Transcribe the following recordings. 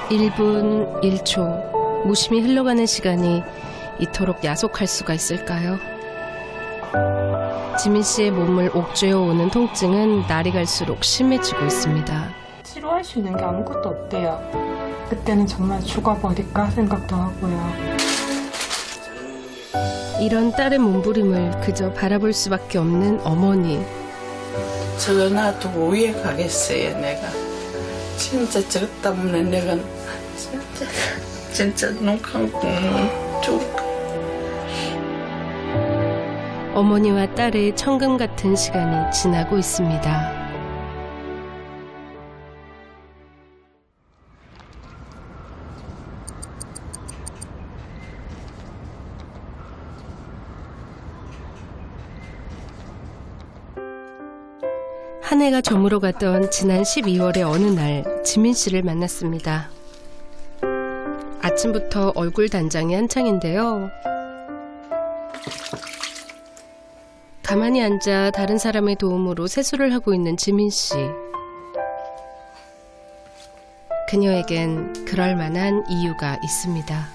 1분 1초 무심히 흘러가는 시간이 이토록 야속할 수가 있을까요? 지민 씨의 몸을 옥죄어 오는 통증은 날이 갈수록 심해지고 있습니다. 치료할 수 있는 게 아무것도 없대요. 그때는 정말 죽어버릴까 생각도 하고요. 이런 딸의 몸부림을 그저 바라볼 수밖에 없는 어머니. 저거 놔두고 위에 가겠어요, 내가. 진짜 저것 때문에 내가 진짜 눈 감고 죽을까. 어머니와 딸의 천금 같은 시간이 지나고 있습니다. 한 해가 저물어 가던 지난 12월의 어느 날 지민 씨를 만났습니다. 아침부터 얼굴 단장이 한창인데요. 가만히 앉아 다른 사람의 도움으로 세수를 하고 있는 지민 씨. 그녀에겐 그럴 만한 이유가 있습니다.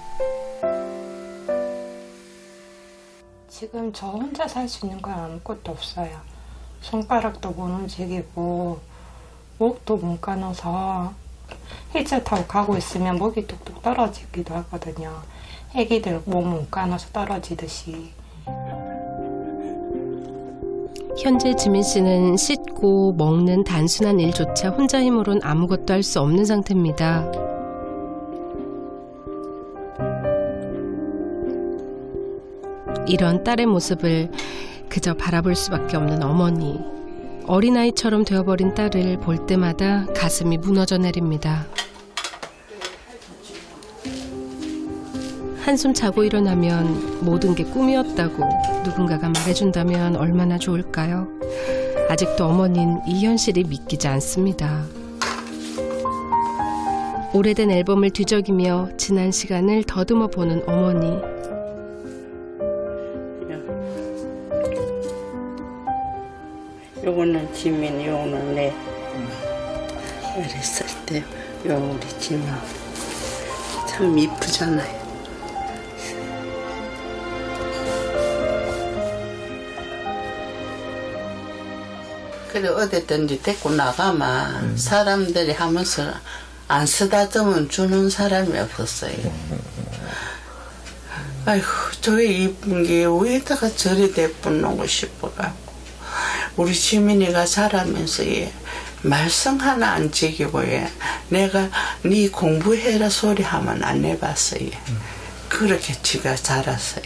지금 저 혼자 살 수 있는 건 아무것도 없어요. 손가락도 못 움직이고 목도 못 가눠서 휠체어 타고 가고 있으면 목이 뚝뚝 떨어지기도 하거든요. 애기들 목 못 가눠서 떨어지듯이. 현재 지민 씨는 씻고 먹는 단순한 일조차 혼자 힘으론 아무것도 할 수 없는 상태입니다. 이런 딸의 모습을 그저 바라볼 수밖에 없는 어머니. 어린아이처럼 되어버린 딸을 볼 때마다 가슴이 무너져 내립니다. 한숨 자고 일어나면 모든 게 꿈이었다고 누군가가 말해준다면 얼마나 좋을까요? 아직도 어머니는 이 현실이 믿기지 않습니다. 오래된 앨범을 뒤적이며 지난 시간을 더듬어 보는 어머니. 요거는 지민, 요거는 내 어렸을 때 요 우리 지민 참 이쁘잖아요. 그래 어디든지 데리고 나가면 사람들이 하면서 안 쓰다듬으면 주는 사람이 없었어요. 아이고 저게 이쁜 게 왜다가 저리 대뿌놓고 싶어갖고 우리 지민이가 자라면서 얘 말썽 하나 안 지키고 얘 내가 네 공부해라 소리 하면 안 해봤어요. 그렇게 지가 자랐어요.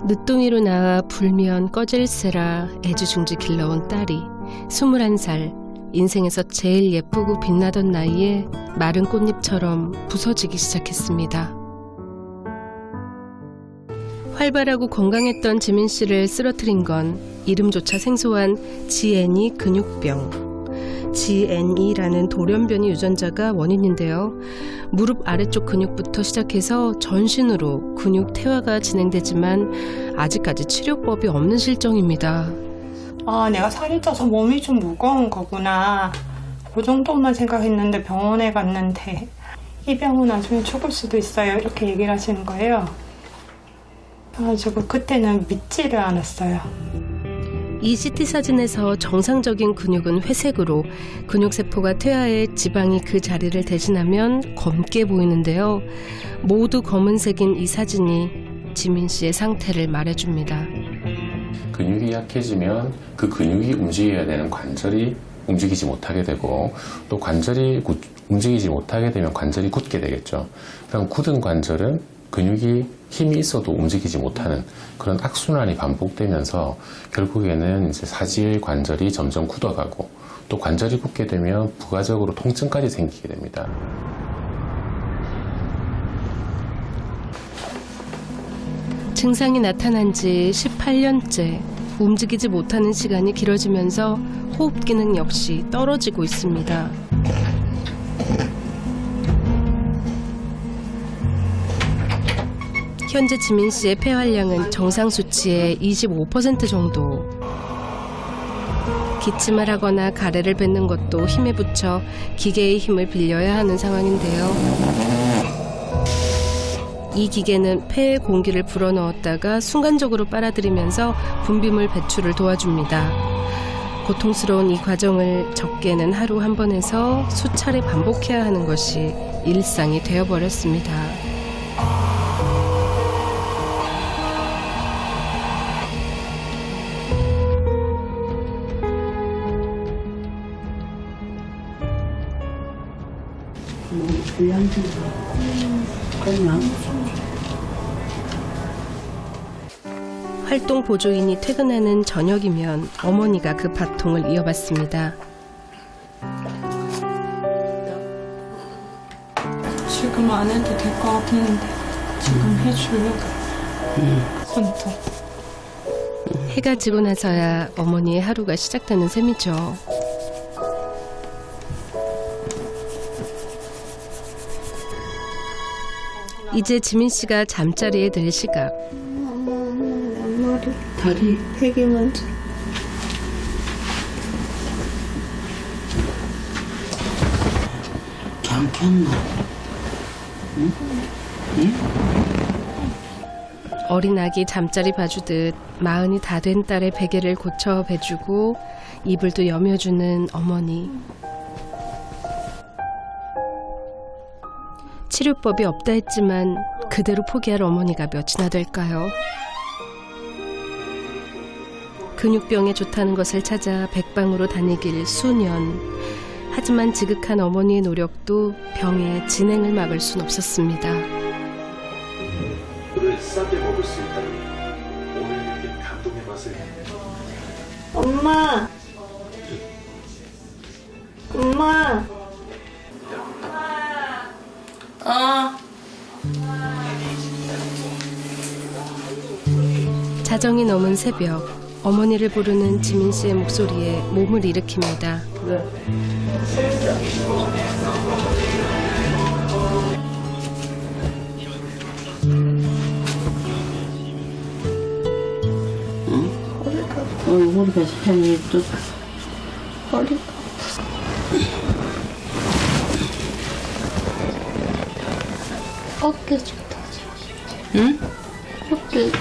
늦둥이로 나와 불면 꺼질세라 애지중지 길러온 딸이 21살 인생에서 제일 예쁘고 빛나던 나이에 마른 꽃잎처럼 부서지기 시작했습니다. 활발하고 건강했던 지민 씨를 쓰러뜨린 건 이름조차 생소한 GNE 근육병. GNE라는 돌연변이 유전자가 원인인데요. 무릎 아래쪽 근육부터 시작해서 전신으로 근육 퇴화가 진행되지만 아직까지 치료법이 없는 실정입니다. 아, 내가 살이 쪄서 몸이 좀 무거운 거구나. 그 정도만 생각했는데 병원에 갔는데 이 병은 나중에 죽을 수도 있어요. 이렇게 얘기를 하시는 거예요. 그래가지고 그때는 믿지를 않았어요. 이 CT 사진에서 정상적인 근육은 회색으로 근육세포가 퇴화해 지방이 그 자리를 대신하면 검게 보이는데요. 모두 검은색인 이 사진이 지민 씨의 상태를 말해줍니다. 근육이 약해지면 그 근육이 움직여야 되는 관절이 움직이지 못하게 되고 또 관절이 움직이지 못하게 되면 관절이 굳게 되겠죠. 그럼 굳은 관절은 근육이 힘이 있어도 움직이지 못하는 그런 악순환이 반복되면서 결국에는 이제 사지의 관절이 점점 굳어가고 또 관절이 굳게 되면 부가적으로 통증까지 생기게 됩니다. 증상이 나타난 지 18년째 움직이지 못하는 시간이 길어지면서 호흡 기능 역시 떨어지고 있습니다. 현재 지민 씨의 폐활량은 정상 수치의 25% 정도. 기침을 하거나 가래를 뱉는 것도 힘에 붙여 기계의 힘을 빌려야 하는 상황인데요. 이 기계는 폐에 공기를 불어넣었다가 순간적으로 빨아들이면서 분비물 배출을 도와줍니다. 고통스러운 이 과정을 적게는 하루 한 번 해서 수차례 반복해야 하는 것이 일상이 되어버렸습니다. 활동 보조인이 퇴근하는 저녁이면 어머니가 그 바통을 이어받습니다. 지금 안 해도 될 것 같은데 지금 해주려고 손톱. 해가 지고 나서야 어머니의 하루가 시작되는 셈이죠. 이제 지민 씨가 잠자리에 들 시각. 다리 되게 먼저. 괜찮나? 어린 아기 잠자리 봐주듯 마흔이 다 된 딸의 베개를 고쳐 베주고 이불도 여며주는 어머니. 치료법이 없다 했지만 그대로 포기할 어머니가 몇이나 될까요? 근육병에 좋다는 것을 찾아 백방으로 다니길 수년. 하지만 지극한 어머니의 노력도 병의 진행을 막을 순 없었습니다. 를 싸게 먹을 수 있다니 오늘 느낀 감동의 맛을 엄마. 엄마. 자정이 넘은 새벽, 어머니를 부르는 지민 씨의 목소리에 몸을 일으킵니다. 얼굴이 살이 또 허리가. 어깨 좀 더. 응? 어깨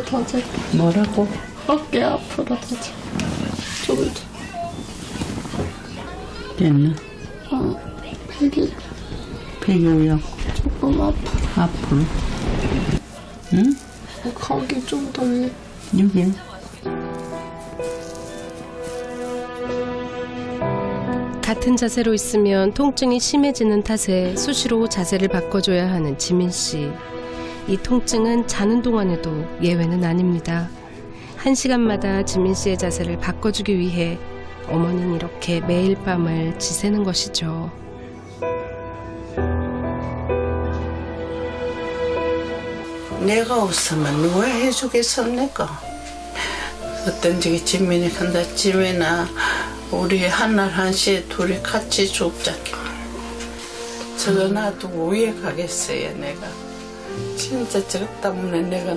더 재. 뭐라고? 어깨 앞으로 더 재. 조금 더. 됐나? 베개 배경이요. 조금 앞으로. 응? 거기 좀 더 위. 여기. 같은 자세로 있으면 통증이 심해지는 탓에 수시로 자세를 바꿔줘야 하는 지민 씨. 이 통증은 자는 동안에도 예외는 아닙니다. 1시간마다 지민 씨의 자세를 바꿔주기 위해 어머니는 이렇게 매일 밤을 지새는 것이죠. 내가 없으면 누가 해주겠습니까? 어떤 적이 지민이 간다. 지민아, 우리 한날 한시에 둘이 같이 죽자. 저거 놔두고 위에 가겠어요, 내가. 진짜 저것 때문에 내가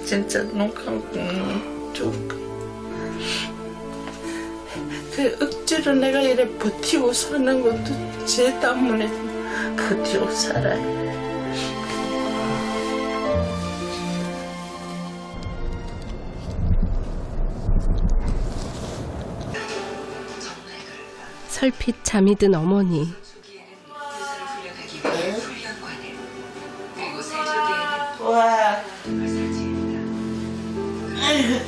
진짜 눈 감고 죽을까. 그 억지로 내가 이래 버티고 사는 것도 제 때문에 버티고 살아요. 설핏 잠이 든 어머니. 와. 아이고.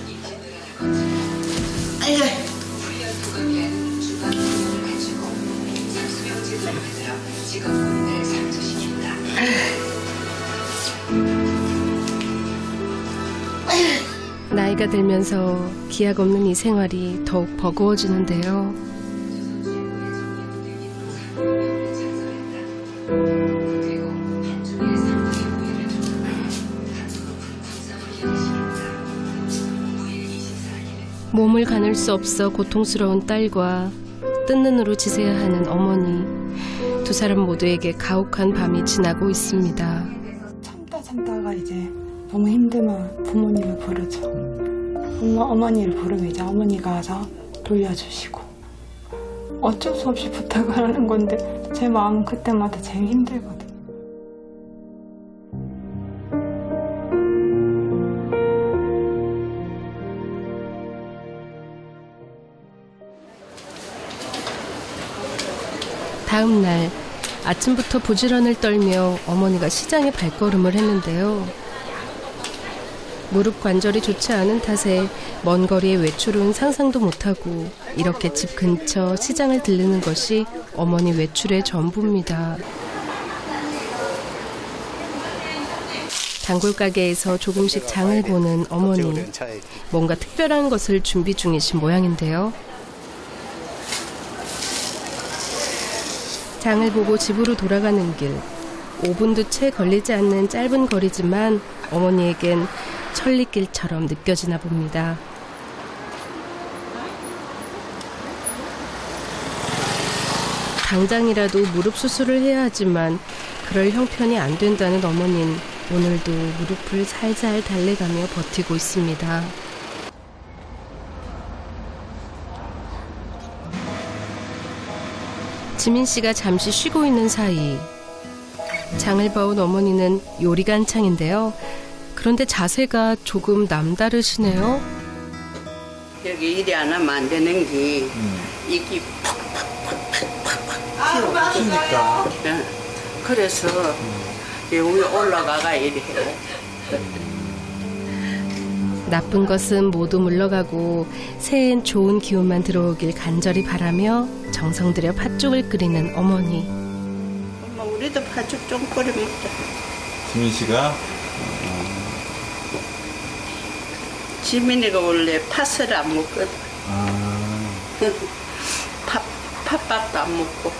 나이가 들면서 기약 없는 이 생활이 더욱 버거워지는데요. 몸을 가눌 수 없어 고통스러운 딸과 뜬 눈으로 지새야 하는 어머니. 두 사람 모두에게 가혹한 밤이 지나고 있습니다. 참다가 이제 너무 힘들면 부모님을 부르죠. 어머니를 부르면 이제 어머니가 와서 돌려주시고 어쩔 수 없이 부탁을 하는 건데 제 마음은 그때마다 제일 힘들거든요. 다음 날 아침부터 부지런을 떨며 어머니가 시장에 발걸음을 했는데요. 무릎 관절이 좋지 않은 탓에 먼 거리의 외출은 상상도 못하고 이렇게 집 근처 시장을 들르는 것이 어머니 외출의 전부입니다. 단골 가게에서 조금씩 장을 보는 어머니. 뭔가 특별한 것을 준비 중이신 모양인데요. 장을 보고 집으로 돌아가는 길. 5분도 채 걸리지 않는 짧은 거리지만 어머니에겐 천리길처럼 느껴지나 봅니다. 당장이라도 무릎 수술을 해야 하지만 그럴 형편이 안 된다는 어머니는 오늘도 무릎을 살살 달래가며 버티고 있습니다. 지민 씨가 잠시 쉬고 있는 사이 장을 봐온 어머니는 요리가 한창인데요. 그런데 자세가 조금 남다르시네요. 여기 일이 안 하면 안 되는 게 이게 팍팍팍팍팍 튀니까. 그래서 여기 올라가가 이리 해. 나쁜 것은 모두 물러가고 새해엔 좋은 기운만 들어오길 간절히 바라며 정성 들여 팥죽을 끓이는 어머니. 엄마 우리도 팥죽 좀 끓여 먹자. 지민 씨가 지민이가 원래 팥을 안 먹거든. 팥밥도 안 먹고.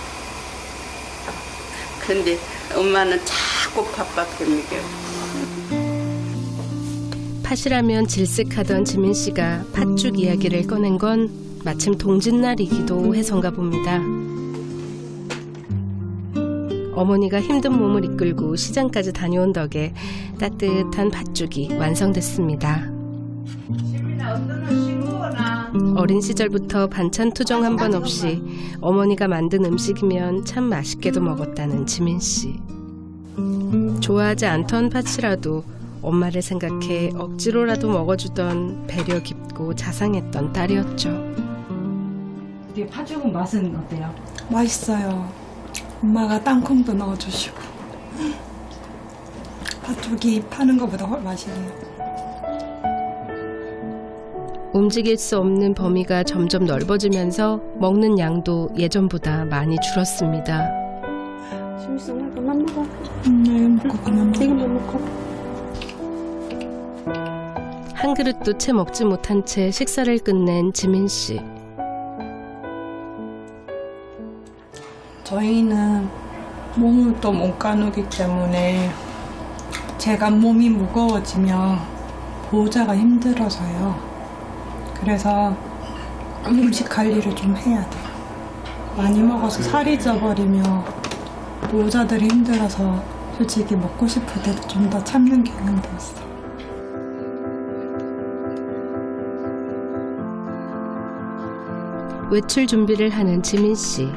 근데 엄마는 자꾸 팥밥 해먹여. 팥이라면 질색하던 지민 씨가 팥죽 이야기를 꺼낸 건 마침 동짓날이기도 해서인가 봅니다. 어머니가 힘든 몸을 이끌고 시장까지 다녀온 덕에 따뜻한 팥죽이 완성됐습니다. 어린 시절부터 반찬 투정 한 번 없이 어머니가 만든 음식이면 참 맛있게도 먹었다는 지민 씨. 좋아하지 않던 팥이라도 엄마를 생각해 억지로라도 먹어주던 배려 깊고 자상했던 딸이었죠. 팥죽은 맛은 어때요? 맛있어요. 엄마가 땅콩도 넣어주시고 팥죽이 파는 것보다 훨씬 맛있네요. 움직일 수 없는 범위가 점점 넓어지면서 먹는 양도 예전보다 많이 줄었습니다. 심있어, 그만 먹어. 이거 먹고 그만 먹어. 이거만 먹고. 한 그릇도 채 먹지 못한 채 식사를 끝낸 지민 씨. 저희는 몸을 또 못 가누기 때문에 제가 몸이 무거워지면 보호자가 힘들어서요. 그래서 음식 관리를 좀 해야 돼요. 많이 먹어서 살이 쪄버리면 보호자들이 힘들어서 솔직히 먹고 싶을 때도 좀 더 참는 경향도 있어. 외출 준비를 하는 지민 씨.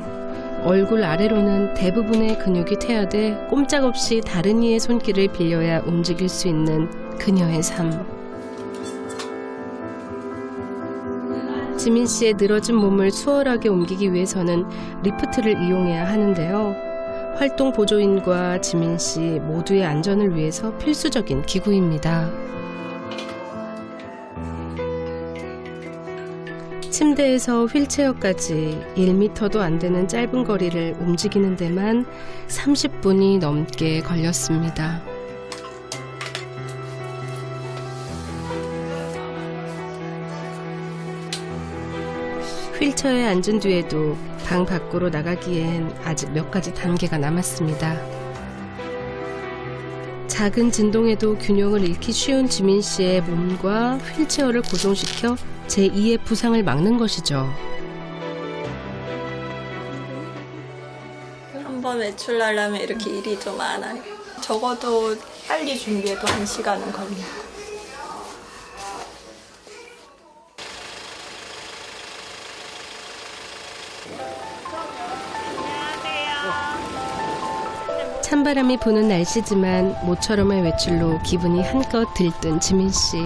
얼굴 아래로는 대부분의 근육이 퇴화돼 꼼짝없이 다른 이의 손길을 빌려야 움직일 수 있는 그녀의 삶. 지민 씨의 늘어진 몸을 수월하게 옮기기 위해서는 리프트를 이용해야 하는데요. 활동 보조인과 지민 씨 모두의 안전을 위해서 필수적인 기구입니다. 침대에서 휠체어까지 1m도 안 되는 짧은 거리를 움직이는 데만 30분이 넘게 걸렸습니다. 휠체어에 앉은 뒤에도 방 밖으로 나가기엔 아직 몇 가지 단계가 남았습니다. 작은 진동에도 균형을 잃기 쉬운 지민 씨의 몸과 휠체어를 고정시켜 제2의 부상을 막는 것이죠. 한번 외출 나려면 이렇게 일이 좀 많아요. 적어도 빨리 준비해도 1시간은 걸립니다. 찬바람이 부는 날씨지만 모처럼의 외출로 기분이 한껏 들뜬 지민 씨.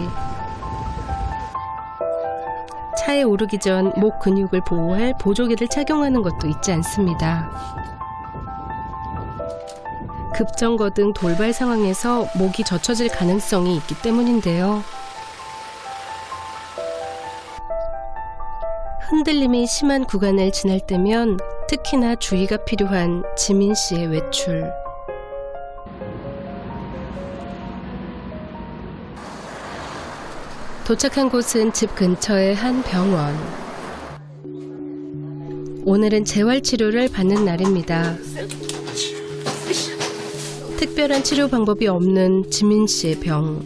차에 오르기 전 목 근육을 보호할 보조개를 착용하는 것도 잊지 않습니다. 급정거 등 돌발 상황에서 목이 젖혀질 가능성이 있기 때문인데요. 흔들림이 심한 구간을 지날 때면 특히나 주의가 필요한 지민 씨의 외출. 도착한 곳은 집 근처의 한 병원. 오늘은 재활치료를 받는 날입니다. 특별한 치료 방법이 없는 지민 씨의 병.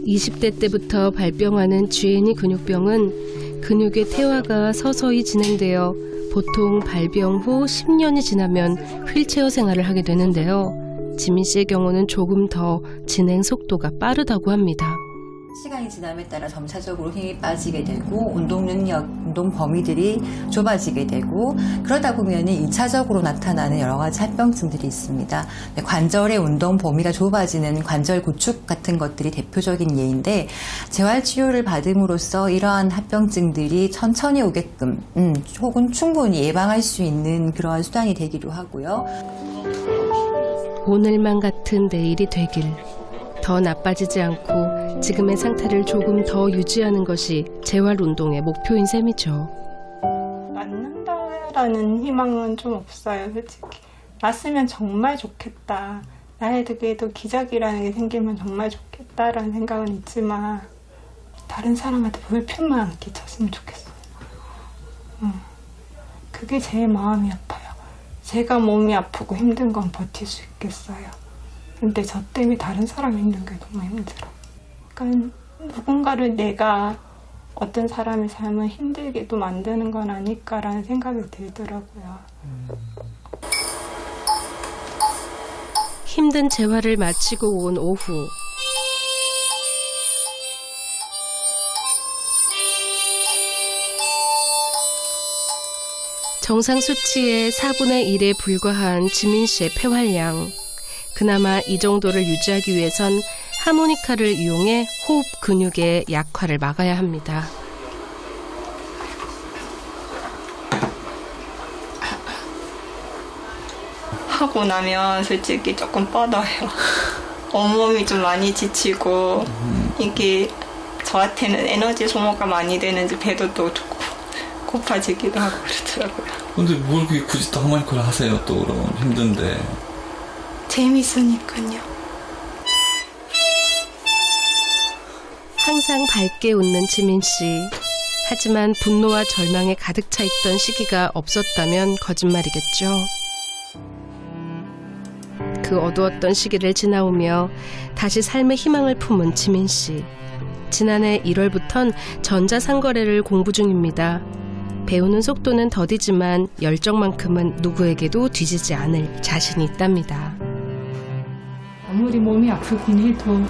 20대 때부터 발병하는 GNE 근육병은 근육의 퇴화가 서서히 진행되어 보통 발병 후 10년이 지나면 휠체어 생활을 하게 되는데요. 지민 씨의 경우는 조금 더 진행 속도가 빠르다고 합니다. 시간이 지남에 따라 점차적으로 힘이 빠지게 되고 운동 능력, 운동 범위들이 좁아지게 되고 그러다 보면 2차적으로 나타나는 여러 가지 합병증들이 있습니다. 관절의 운동 범위가 좁아지는 관절 구축 같은 것들이 대표적인 예인데 재활치료를 받음으로써 이러한 합병증들이 천천히 오게끔 혹은 충분히 예방할 수 있는 그러한 수단이 되기도 하고요. 오늘만 같은 내일이 되길. 더 나빠지지 않고 지금의 상태를 조금 더 유지하는 것이 재활운동의 목표인 셈이죠. 낫는다라는 희망은 좀 없어요, 솔직히. 낫으면 정말 좋겠다. 나에게도 기적이라는 게 생기면 정말 좋겠다라는 생각은 있지만 다른 사람한테 불편만 안 끼쳤으면 좋겠어요. 그게 제일 마음이 아파요. 제가 몸이 아프고 힘든 건 버틸 수 있겠어요. 근데 저 때문에 다른 사람이 힘든 게 너무 힘들어. 그러니까 누군가를 내가 어떤 사람의 삶을 힘들게도 만드는 건 아닐까라는 생각이 들더라고요. 힘든 재활을 마치고 온 오후. 정상 수치의 4분의 1에 불과한 지민 씨의 폐활량. 그나마 이 정도를 유지하기 위해선 하모니카를 이용해 호흡 근육의 약화를 막아야 합니다. 하고 나면 솔직히 조금 뻗어요. 온몸이 좀 많이 지치고 이게 저한테는 에너지 소모가 많이 되는지 배도 또 고파지기도 하고 그렇더라고요. 근데 뭘 그렇게 굳이 또 하모니카를 하세요? 또 그럼 힘든데. 재밌으니까요. 항상 밝게 웃는 지민 씨. 하지만 분노와 절망에 가득 차 있던 시기가 없었다면 거짓말이겠죠. 그 어두웠던 시기를 지나오며 다시 삶의 희망을 품은 지민 씨. 지난해 1월부턴 전자상거래를 공부 중입니다. 배우는 속도는 더디지만 열정만큼은 누구에게도 뒤지지 않을 자신이 있답니다. 아무리 몸이 아프긴 해도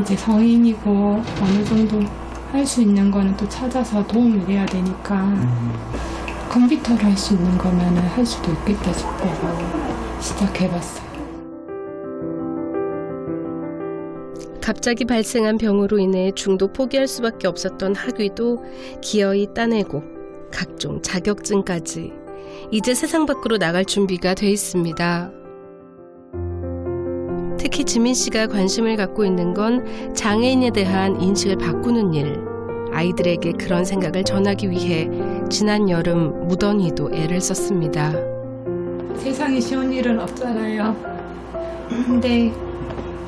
이제 성인이고 어느 정도 할 수 있는 거는 또 찾아서 도움을 내야 되니까 컴퓨터로 할 수 있는 거면 할 수도 있겠다 싶어서 시작해봤어요. 갑자기 발생한 병으로 인해 중도 포기할 수밖에 없었던 학위도 기어이 따내고 각종 자격증까지 이제 세상 밖으로 나갈 준비가 돼 있습니다. 특히 지민 씨가 관심을 갖고 있는 건 장애인에 대한 인식을 바꾸는 일. 아이들에게 그런 생각을 전하기 위해 지난 여름 무던히도 애를 썼습니다. 세상에 쉬운 일은 없잖아요. 근데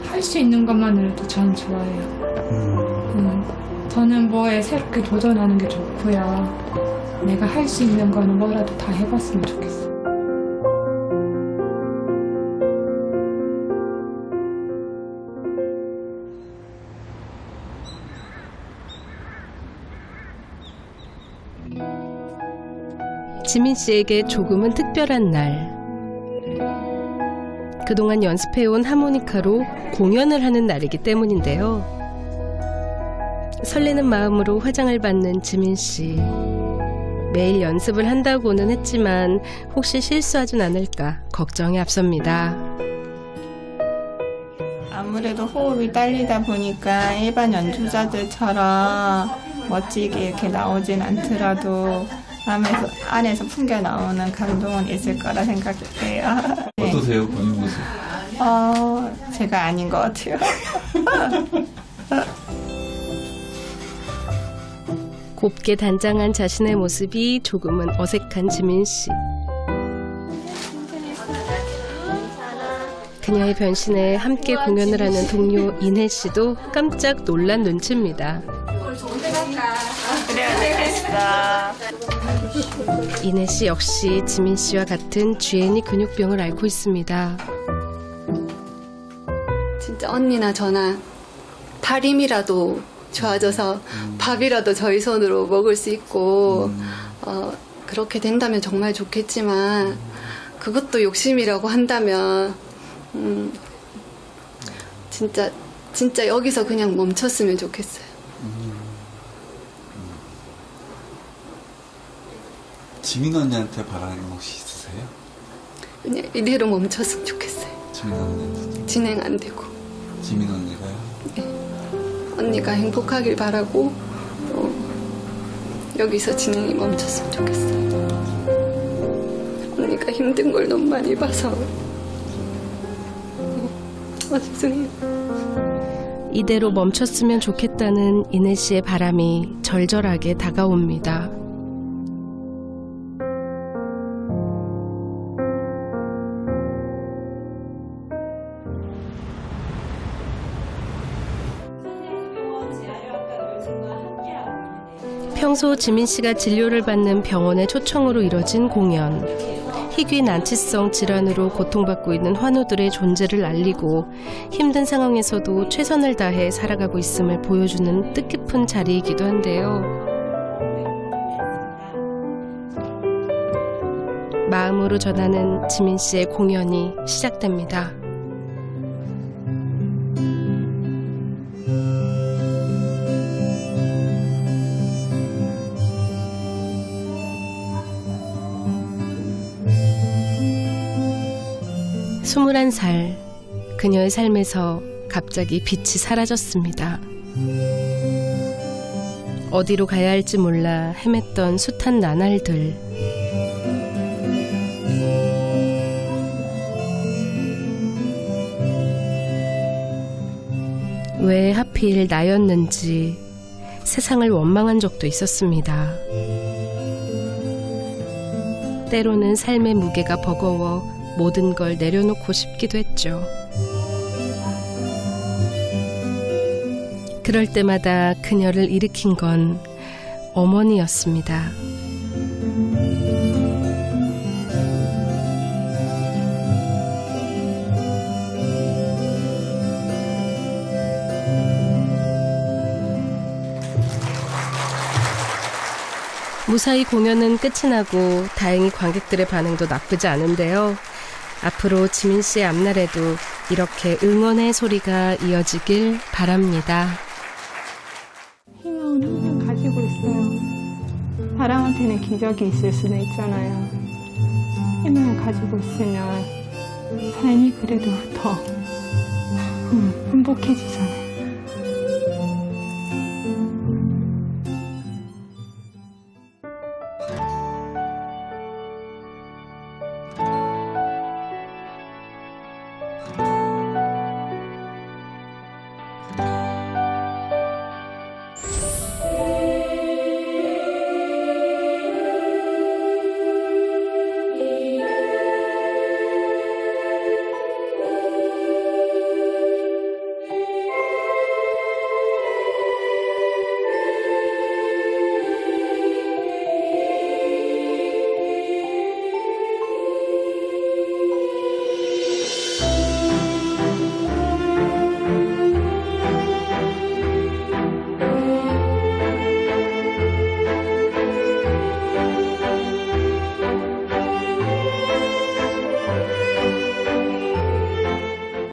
할 수 있는 것만으로도 전 좋아요. 저는 뭐에 새롭게 도전하는 게 좋고요. 내가 할 수 있는 거는 뭐라도 다 해봤으면 좋겠어요. 지민 씨에게 조금은 특별한 날. 그동안 연습해온 하모니카로 공연을 하는 날이기 때문인데요. 설레는 마음으로 화장을 받는 지민 씨. 매일 연습을 한다고는 했지만 혹시 실수하진 않을까 걱정이 앞섭니다. 아무래도 호흡이 딸리다 보니까 일반 연주자들처럼 멋지게 이렇게 나오진 않더라도 안에서 풍겨 나오는 감동은 있을 거라 생각해요. 네. 어떠세요, 본인 모습? 제가 아닌 것 같아요. 곱게 단장한 자신의 모습이 조금은 어색한 지민 씨. 그녀의 변신에 함께 공연을 하는 동료 이내 씨도 깜짝 놀란 눈치입니다. 이내 씨 역시 지민 씨와 같은 GNE 근육병을 앓고 있습니다. 진짜 언니나 저나 팔 힘이라도 좋아져서 밥이라도 저희 손으로 먹을 수 있고 그렇게 된다면 정말 좋겠지만 그것도 욕심이라고 한다면 진짜 여기서 그냥 멈췄으면 좋겠어요. 지민 언니한테 바라는 거 혹시 있으세요? 그냥 이대로 멈췄으면 좋겠어요. 지민 언니한테. 진행 안 되고 지민 언니가요? 언니가 행복하길 바라고 여기서 진행이 멈췄으면 좋겠어요. 언니가 힘든 걸 너무 많이 봐서 죄송해요. 이대로 멈췄으면 좋겠다는 이내 씨의 바람이 절절하게 다가옵니다. 평소 지민 씨가 진료를 받는 병원의 초청으로 이뤄진 공연. 희귀 난치성 질환으로 고통받고 있는 환우들의 존재를 알리고 힘든 상황에서도 최선을 다해 살아가고 있음을 보여주는 뜻깊은 자리이기도 한데요. 마음으로 전하는 지민 씨의 공연이 시작됩니다. 스물한 살, 그녀의 삶에서 갑자기 빛이 사라졌습니다. 어디로 가야 할지 몰라 헤맸던 숱한 나날들. 왜 하필 나였는지 세상을 원망한 적도 있었습니다. 때로는 삶의 무게가 버거워 모든 걸 내려놓고 싶기도 했죠. 그럴 때마다 그녀를 일으킨 건 어머니였습니다. 무사히 공연은 끝이 나고 다행히 관객들의 반응도 나쁘지 않은데요. 앞으로 지민 씨의 앞날에도 이렇게 응원의 소리가 이어지길 바랍니다. 희망은 항상 가지고 있어요. 사람한테는 기적이 있을 수는 있잖아요. 희망을 가지고 있으면 삶이 그래도 더 행복해지잖아요.